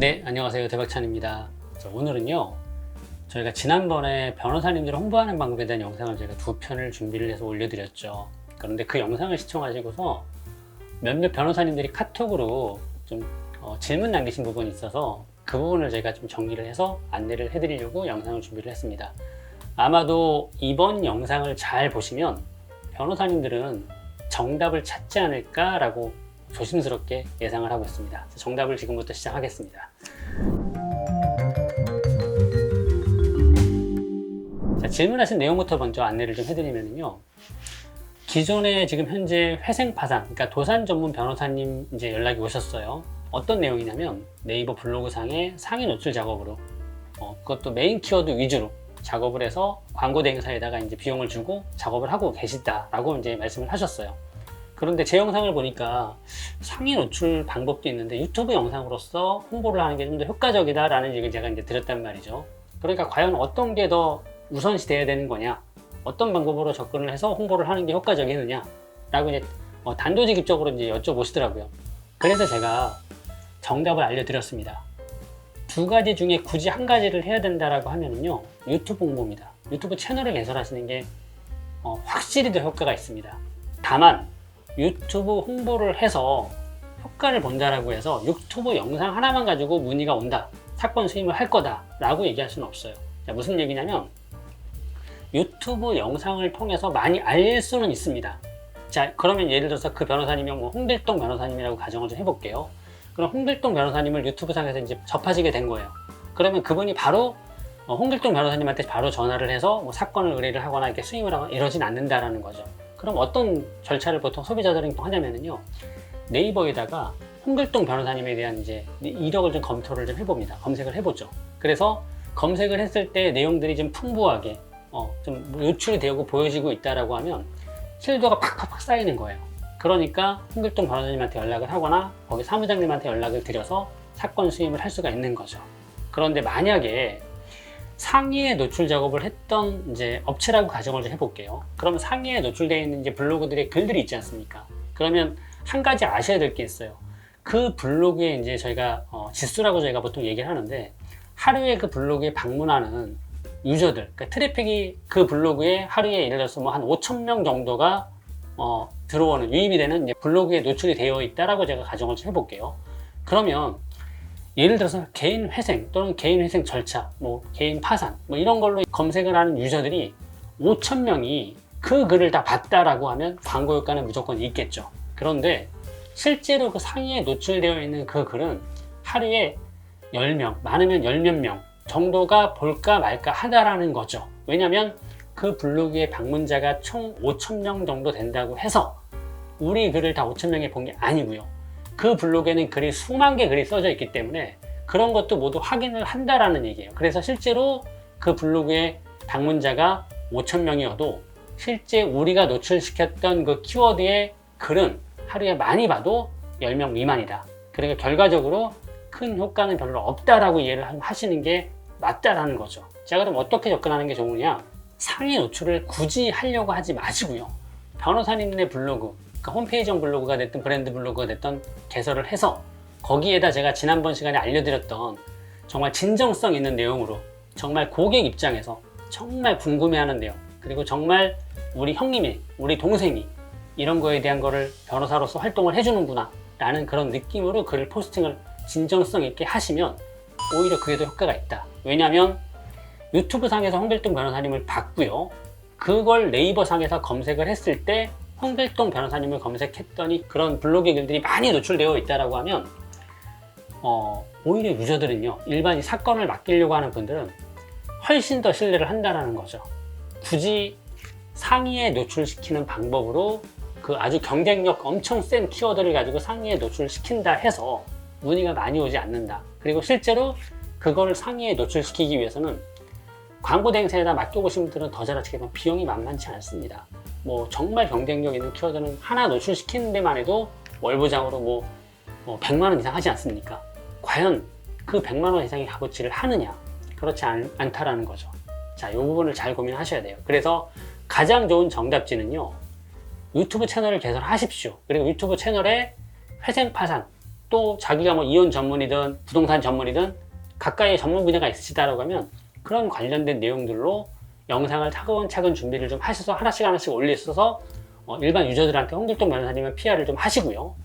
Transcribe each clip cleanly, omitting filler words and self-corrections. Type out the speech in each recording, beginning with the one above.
네, 안녕하세요. 대박찬입니다. 오늘은요, 저희가 지난번에 변호사님들을 홍보하는 방법에 대한 영상을 제가 2편을 준비를 해서 올려드렸죠. 그런데 그 영상을 시청하시고서 몇몇 변호사님들이 카톡으로 좀 질문 남기신 부분이 있어서 그 부분을 제가 좀 정리를 해서 안내를 해드리려고 영상을 준비를 했습니다. 아마도 이번 영상을 잘 보시면 변호사님들은 정답을 찾지 않을까라고 조심스럽게 예상을 하고 있습니다. 정답을 지금부터 시작하겠습니다. 자, 질문하신 내용부터 먼저 안내를 좀 해드리면요. 기존에 지금 현재 회생파산, 그러니까 도산 전문 변호사님 이제 연락이 오셨어요. 어떤 내용이냐면 네이버 블로그 상의 상위 노출 작업으로 그것도 메인 키워드 위주로 작업을 해서 광고 대행사에다가 이제 비용을 주고 작업을 하고 계시다라고 이제 말씀을 하셨어요. 그런데 제 영상을 보니까 상위 노출 방법도 있는데 유튜브 영상으로서 홍보를 하는 게 좀 더 효과적이다라는 얘기를 제가 이제 드렸단 말이죠. 그러니까 과연 어떤 게 더 우선시 돼야 되는 거냐, 어떤 방법으로 접근을 해서 홍보를 하는 게 효과적이느냐 라고 이제 단도직입적으로 이제 여쭤보시더라고요. 그래서 제가 정답을 알려드렸습니다. 두 가지 중에 굳이 한 가지를 해야 된다라고 하면은요, 유튜브 홍보입니다. 유튜브 채널을 개설하시는 게 확실히 더 효과가 있습니다. 다만 유튜브 홍보를 해서 효과를 본다라고 해서 유튜브 영상 하나만 가지고 문의가 온다, 사건 수임을 할 거다 라고 얘기할 수는 없어요. 자, 무슨 얘기냐면 유튜브 영상을 통해서 많이 알릴 수는 있습니다. 자, 그러면 예를 들어서 그 변호사님이 홍길동 변호사님이라고 가정을 좀 해볼게요. 그럼 홍길동 변호사님을 유튜브 상에서 이제 접하시게 된 거예요. 그러면 그분이 바로 홍길동 변호사님한테 바로 전화를 해서 사건을 의뢰를 하거나 이렇게 수임을 하거나 이러진 않는다라는 거죠. 그럼 어떤 절차를 보통 소비자들은 하냐면요, 네이버에다가 홍길동 변호사님에 대한 이제 이력을 좀 검토를 좀 해봅니다. 검색을 해보죠. 그래서 검색을 했을 때 내용들이 좀 풍부하게 좀 노출이 되고 보여지고 있다라고 하면 신뢰도가 팍팍팍 쌓이는 거예요. 그러니까 홍길동 변호사님한테 연락을 하거나 거기 사무장님한테 연락을 드려서 사건 수임을 할 수가 있는 거죠. 그런데 만약에 상위에 노출 작업을 했던 이제 업체라고 가정을 좀 해볼게요. 그러면 상위에 노출되어 있는 이제 블로그들의 글들이 있지 않습니까? 그러면 한 가지 아셔야 될 게 있어요. 그 블로그에 이제 저희가 지수라고 저희가 보통 얘기를 하는데, 하루에 그 블로그에 방문하는 유저들, 그러니까 트래픽이 그 블로그에 하루에 예를 들어서 한 5,000명 정도가 들어오는, 유입이 되는 이제 블로그에 노출이 되어 있다라고 제가 가정을 좀 해볼게요. 그러면 예를 들어서 개인 회생 또는 개인 회생 절차, 개인 파산, 이런 걸로 검색을 하는 유저들이 5,000명이 그 글을 다 봤다라고 하면 광고 효과는 무조건 있겠죠. 그런데 실제로 그 상위에 노출되어 있는 그 글은 하루에 10명, 많으면 10몇 명 정도가 볼까 말까 하다라는 거죠. 왜냐면 그 블로그의 방문자가 총 5,000명 정도 된다고 해서 우리 글을 다 5,000명이 본 게 아니고요. 그 블로그에는 글이 수만 개 글이 써져 있기 때문에 그런 것도 모두 확인을 한다라는 얘기예요. 그래서 실제로 그 블로그의 방문자가 5,000명이어도 실제 우리가 노출시켰던 그 키워드의 글은 하루에 많이 봐도 10명 미만이다. 그러니까 결과적으로 큰 효과는 별로 없다라고 이해를 하시는 게 맞다라는 거죠. 자, 그럼 어떻게 접근하는 게 좋으냐? 상위 노출을 굳이 하려고 하지 마시고요. 변호사님의 블로그, 그러니까 홈페이지형 블로그가 됐든 브랜드 블로그가 됐든 개설을 해서 거기에다 제가 지난번 시간에 알려드렸던 정말 진정성 있는 내용으로, 정말 고객 입장에서 정말 궁금해하는 내용, 그리고 정말 우리 형님이, 우리 동생이 이런 거에 대한 거를 변호사로서 활동을 해주는구나 라는 그런 느낌으로 글을 포스팅을 진정성 있게 하시면 오히려 그게 더 효과가 있다. 왜냐하면 유튜브 상에서 홍길동 변호사님을 봤고요, 그걸 네이버 상에서 검색을 했을 때 홍길동 변호사님을 검색했더니 그런 블로그 글들이 많이 노출되어 있다라고 하면 오히려 유저들은요, 일반이 사건을 맡기려고 하는 분들은 훨씬 더 신뢰를 한다는 거죠. 굳이 상위에 노출시키는 방법으로 그 아주 경쟁력 엄청 센 키워드를 가지고 상위에 노출시킨다 해서 문의가 많이 오지 않는다. 그리고 실제로 그걸 상위에 노출시키기 위해서는 광고 대행사에다 맡겨보신 분들은 더 잘 아시겠지만 비용이 만만치 않습니다. 정말 경쟁력 있는 키워드는 하나 노출시키는 데만 해도 월보장으로 100만 원 이상 하지 않습니까? 과연 그 100만 원 이상의 값어치를 하느냐? 그렇지 않다라는 거죠. 자, 이 부분을 잘 고민하셔야 돼요. 그래서 가장 좋은 정답지는요, 유튜브 채널을 개설하십시오. 그리고 유튜브 채널에 회생 파산, 또 자기가 뭐 이혼 전문이든 부동산 전문이든 가까이 전문 분야가 있으시다라고 하면 그런 관련된 내용들로 영상을 차근차근 준비를 좀 하셔서 하나씩 올리셔서 일반 유저들한테 홍길동 변호사님의 PR을 좀 하시고요.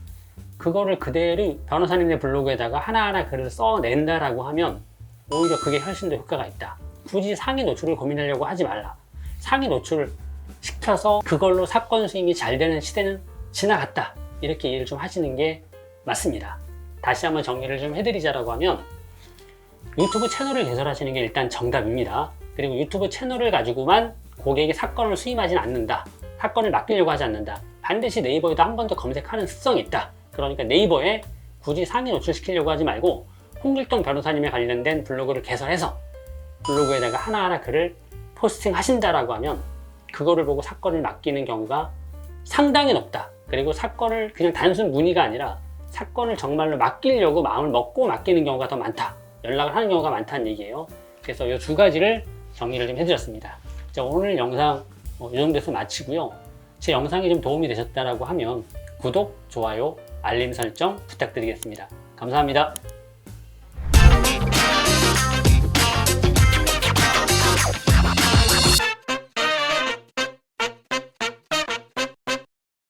그거를 그대로 변호사님의 블로그에다가 하나하나 글을 써낸다라고 하면 오히려 그게 훨씬 더 효과가 있다. 굳이 상위 노출을 고민하려고 하지 말라. 상위 노출을 시켜서 그걸로 사건 수임이 잘 되는 시대는 지나갔다. 이렇게 이해를 좀 하시는 게 맞습니다. 다시 한번 정리를 좀 해드리자라고 하면 유튜브 채널을 개설하시는 게 일단 정답입니다. 그리고 유튜브 채널을 가지고만 고객이 사건을 수임하진 않는다. 사건을 맡기려고 하지 않는다. 반드시 네이버에도 한 번 더 검색하는 습성이 있다. 그러니까 네이버에 굳이 상위 노출시키려고 하지 말고 홍길동 변호사님에 관련된 블로그를 개설해서 블로그에다가 하나하나 글을 포스팅 하신다라고 하면 그거를 보고 사건을 맡기는 경우가 상당히 높다. 그리고 사건을 그냥 단순 문의가 아니라 사건을 정말로 맡기려고 마음을 먹고 맡기는 경우가 더 많다. 연락을 하는 경우가 많다는 얘기예요. 그래서 이 두 가지를 정리를 좀 해드렸습니다. 자, 오늘 영상 이 정도에서 마치고요. 제 영상이 좀 도움이 되셨다라고 하면 구독, 좋아요, 알림 설정 부탁드리겠습니다. 감사합니다.